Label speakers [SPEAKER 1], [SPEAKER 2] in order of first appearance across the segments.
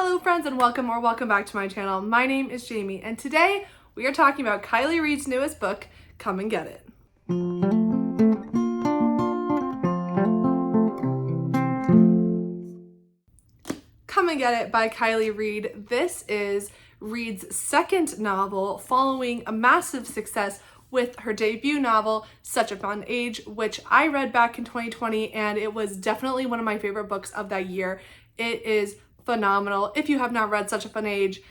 [SPEAKER 1] Hello friends and welcome back to my channel. My name is Jamie and today we are talking about Kylie Reid's newest book, Come and Get It. Come and Get It by Kiley Reid. This is Reid's second novel following a massive success with her debut novel, Such a Fun Age, which I read back in 2020 and it was definitely one of my favorite books of that year. It is phenomenal. If you have not read Such a Fun Age,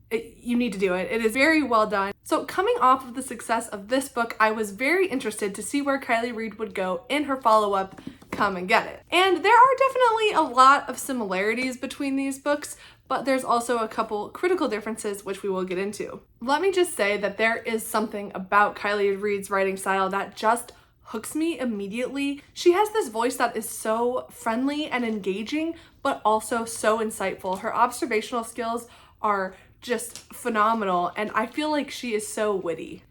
[SPEAKER 1] you need to do it. It is very well done. So coming off of the success of this book, I was very interested to see where Kiley Reid would go in her follow-up, Come and Get It. And there are definitely a lot of similarities between these books, but there's also a couple critical differences which we will get into. Let me just say that there is something about Kiley Reid's writing style that just hooks me immediately. She has this voice that is so friendly and engaging, but also so insightful. Her observational skills are just phenomenal, and I feel like she is so witty.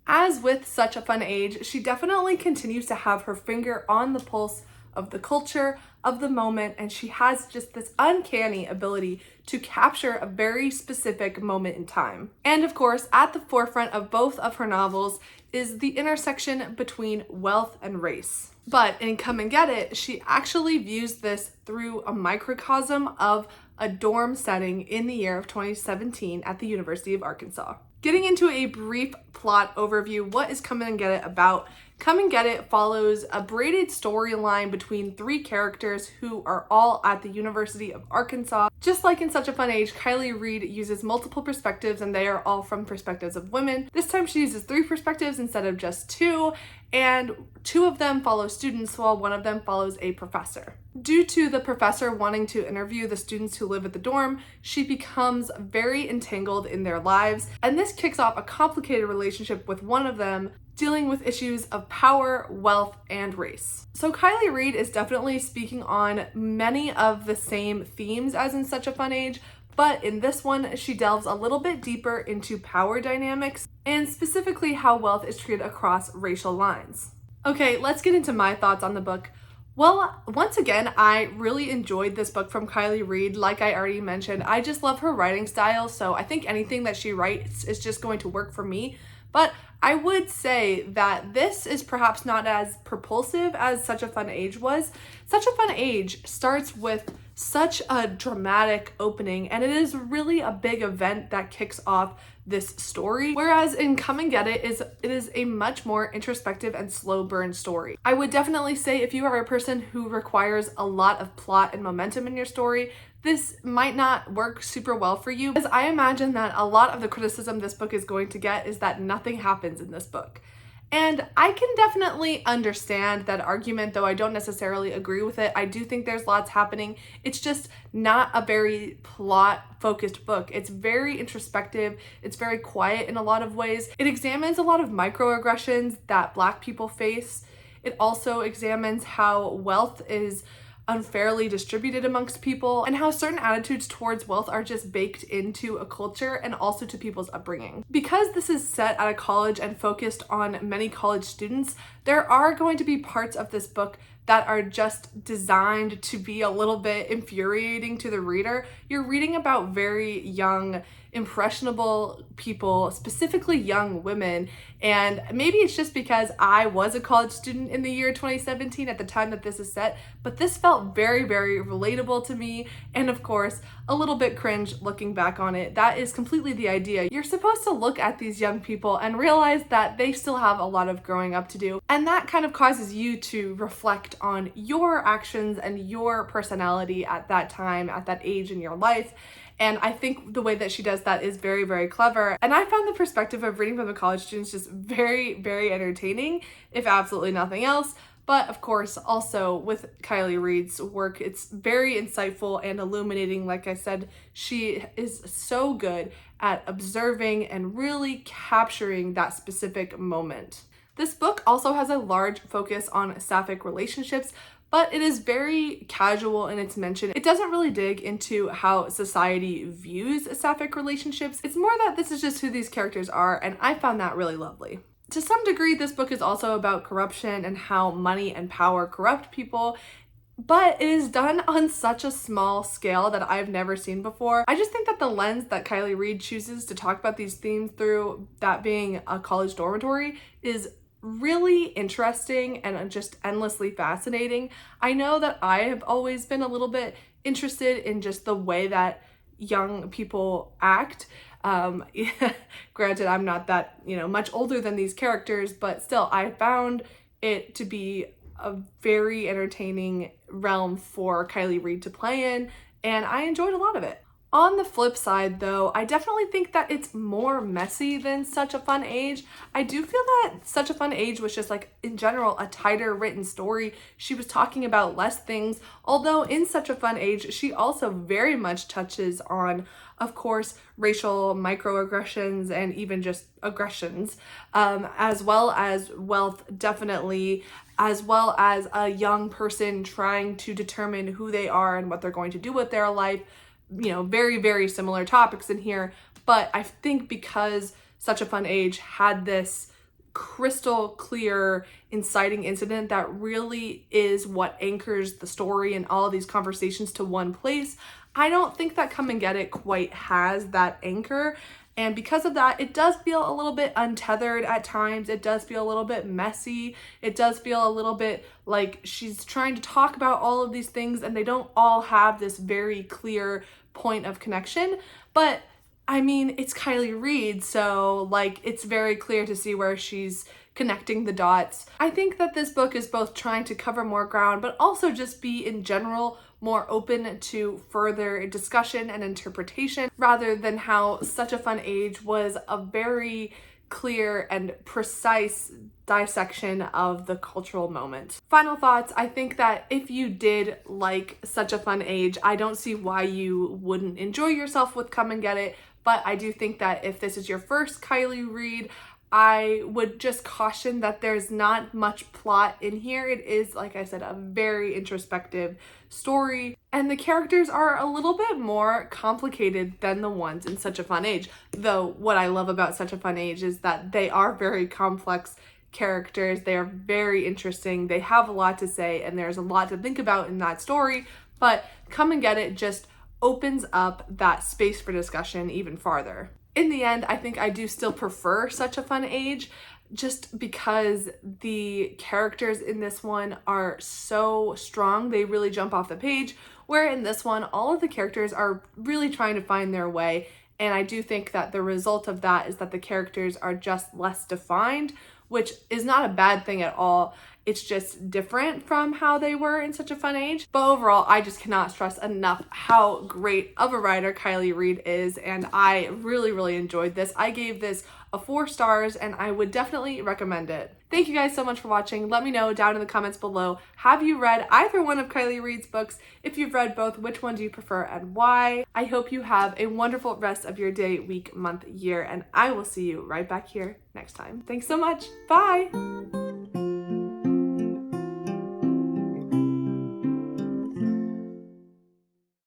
[SPEAKER 1] As with Such a Fun Age, she definitely continues to have her finger on the pulse of the culture, of the moment, and she has just this uncanny ability to capture a very specific moment in time. And of course, at the forefront of both of her novels is the intersection between wealth and race. But in Come and Get It, she actually views this through a microcosm of a dorm setting in the year of 2017 at the University of Arkansas. Getting into a brief plot overview, what is Come and Get It about? Come and Get It follows a braided storyline between three characters who are all at the University of Arkansas. Just like in Such a Fun Age, Kiley Reid uses multiple perspectives and they are all from perspectives of women. This time she uses 3 perspectives instead of just 2, and 2 of them follow students while 1 of them follows a professor. Due to the professor wanting to interview the students who live at the dorm, she becomes very entangled in their lives, and this kicks off a complicated relationship with one of them, dealing with issues of power, wealth, and race. So Kiley Reid is definitely speaking on many of the same themes as in Such a Fun Age, but in this one, she delves a little bit deeper into power dynamics and specifically how wealth is treated across racial lines. Okay, let's get into my thoughts on the book. Well, once again, I really enjoyed this book from Kiley Reid. Like I already mentioned, I just love her writing style, so I think anything that she writes is just going to work for me. But I would say that this is perhaps not as propulsive as Such a Fun Age was. Such a Fun Age starts with such a dramatic opening, and it is really a big event that kicks off this story, whereas in Come and Get It is a much more introspective and slow burn story. I would definitely say if you are a person who requires a lot of plot and momentum in your story, this might not work super well for you, because I imagine that a lot of the criticism this book is going to get is that nothing happens in this book. And I can definitely understand that argument, though I don't necessarily agree with it. I do think there's lots happening. It's just not a very plot-focused book. It's very introspective. It's very quiet in a lot of ways. It examines a lot of microaggressions that Black people face. It also examines how wealth is unfairly distributed amongst people and how certain attitudes towards wealth are just baked into a culture and also to people's upbringing. Because this is set at a college and focused on many college students, there are going to be parts of this book that are just designed to be a little bit infuriating to the reader. You're reading about very young, impressionable people, specifically young women, and maybe it's just because I was a college student in the year 2017 at the time that this is set, but this felt very, very relatable to me, and of course, a little bit cringe looking back on it. That is completely the idea. You're supposed to look at these young people and realize that they still have a lot of growing up to do, and that kind of causes you to reflect on your actions and your personality at that time, at that age in your life. And I think the way that she does that is very, very clever. And I found the perspective of reading from the college students just very, very entertaining, if absolutely nothing else. But of course, also with Kiley Reid's work, it's very insightful and illuminating. Like I said, she is so good at observing and really capturing that specific moment. This book also has a large focus on sapphic relationships, but it is very casual in its mention. It doesn't really dig into how society views sapphic relationships. It's more that this is just who these characters are, and I found that really lovely. To some degree, this book is also about corruption and how money and power corrupt people, but it is done on such a small scale that I've never seen before. I just think that the lens that Kiley Reid chooses to talk about these themes through, that being a college dormitory, is really interesting and just endlessly fascinating. I know that I have always been a little bit interested in just the way that young people act. Granted, I'm not that, much older than these characters, but still, I found it to be a very entertaining realm for Kiley Reid to play in, and I enjoyed a lot of it. On the flip side, though, I definitely think that it's more messy than Such a Fun Age. I do feel that Such a Fun Age was just, like, in general, a tighter written story. She was talking about less things, although in Such a Fun Age, she also very much touches on, of course, racial microaggressions and even just aggressions, as well as wealth, definitely, as well as a young person trying to determine who they are and what they're going to do with their life. Very, very similar topics in here, but I think because Such a Fun Age had this crystal clear inciting incident that really is what anchors the story and all of these conversations to one place, I don't think that Come and Get It quite has that anchor. And because of that, it does feel a little bit untethered at times. It does feel a little bit messy. It does feel a little bit like she's trying to talk about all of these things and they don't all have this very clear point of connection. But I mean, it's Kiley Reid, so like it's very clear to see where she's connecting the dots. I think that this book is both trying to cover more ground, but also just be in general more open to further discussion and interpretation, rather than how Such a Fun Age was a very clear and precise dissection of the cultural moment. Final thoughts, I think that if you did like Such a Fun Age, I don't see why you wouldn't enjoy yourself with Come and Get It, but I do think that if this is your first Kiley Reid, I would just caution that there's not much plot in here. It is, like I said, a very introspective story, and the characters are a little bit more complicated than the ones in Such a Fun Age. Though what I love about Such a Fun Age is that they are very complex characters. They are very interesting. They have a lot to say, and there's a lot to think about in that story, but Come and Get It just opens up that space for discussion even farther. In the end, I think I do still prefer Such a Fun Age, just because the characters in this one are so strong. They really jump off the page, where in this one, all of the characters are really trying to find their way. And I do think that the result of that is that the characters are just less defined, which is not a bad thing at all. It's just different from how they were in Such a Fun Age. But overall, I just cannot stress enough how great of a writer Kiley Reid is, and I really, really enjoyed this. I gave this a 4 stars, and I would definitely recommend it. Thank you guys so much for watching. Let me know down in the comments below, have you read either one of Kiley Reid's books? If you've read both, which one do you prefer and why? I hope you have a wonderful rest of your day, week, month, year, and I will see you right back here next time. Thanks so much. Bye!